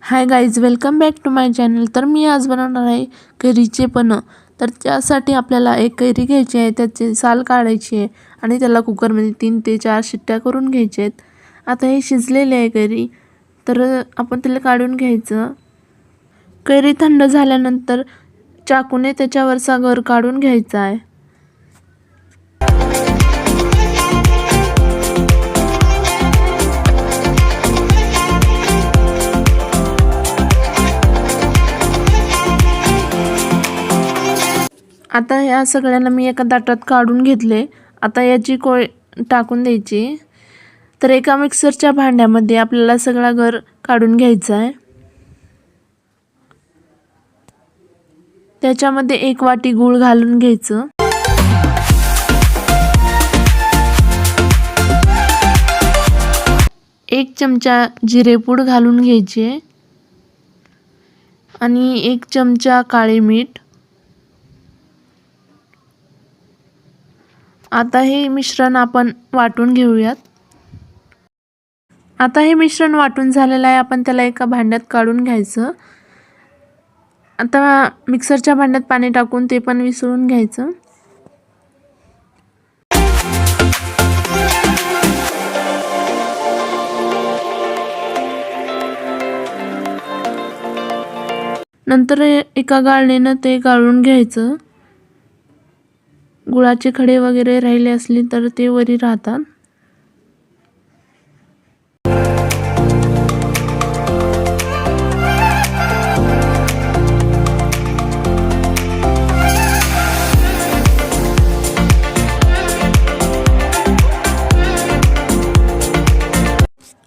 High guys, welcome back to my channel. तर मी आज बनवणार आहे कैरीचे पन्ह। तर त्यासाठी आपल्याला एक कैरी घ्यायची आहे, त्याची साल काढायची आहे आणि त्याला कुकरमध्ये 3 ते 4 शिट्ट्या करून घ्यायच्या आहेत। आता हे शिजलेले आहे कैरी, तर आपण त्याला काढून घ्यायचं। कैरी थंड झाल्यानंतर चाकूने त्याच्यावरचा गर काढून घ्यायचा आहे। आता या सगळ्यांना मी एका ताटात काढून घेतले। आता याची कोळ टाकून द्यायची। तर एका मिक्सरच्या भांड्यामध्ये आपल्याला सगळा गर काढून घ्यायचा आहे। त्याच्यामध्ये 1 वाटी गूळ घालून घ्यायचं। एक चमचा जिरेपूड घालून घ्यायचे आणि 1 चमचा काळे मीठ। आता हे मिश्रण आपण वाटून घेऊयात। आता हे मिश्रण वाटून झालेलं आहे, आपण त्याला एका भांड्यात काढून घ्यायचं। आता मिक्सरच्या भांड्यात पाणी टाकून ते पण विसळून घ्यायचं। नंतर एका गाळणीनं ते गाळून घ्यायचं। गुळाचे खडे वगैरे राहिले असले तर ते वरी राहतात।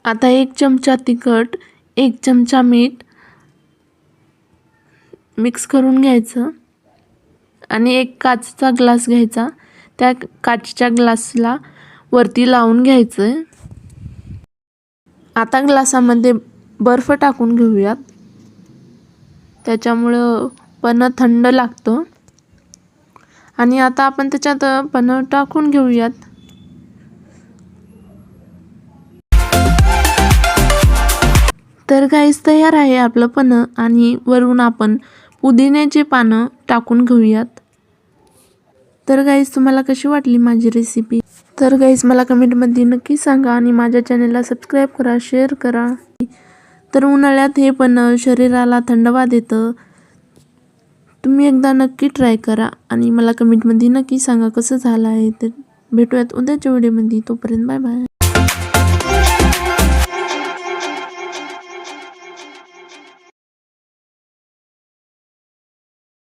आता 1 चमचा तिखट, 1 चमचा मीठ मिक्स करून घ्यायचं आणि 1 काचेचा ग्लास घ्यायचा। त्या काचेच्या ग्लासला वरती लावून घ्यायचं। आता ग्लासामध्ये बर्फ टाकून घेऊयात, त्याच्यामुळं पन्ह थंड लागतं। आणि आता आपण त्याच्यात पन्ह टाकून घेऊयात। तर गाईस, तयार आहे आपलं पन्ह आणि वरून आपण पुदिन्याची पानं टाकून घेऊयात। तर गाईस, तुम्हाला कशी वाटली माझी रेसिपी? तर गाईस, मला कमेंटमध्ये नक्की सांगा आणि माझ्या चॅनलला सबस्क्राईब करा, शेअर करा। तर उन्हाळ्यात हे पन्ह शरीराला थंडवा देतं। तुम्ही एकदा नक्की ट्राय करा आणि मला कमेंटमध्ये नक्की सांगा कसं झालं आहे। तर भेटूयात उद्याच्या व्हिडिओमध्ये, तोपर्यंत बाय बाय।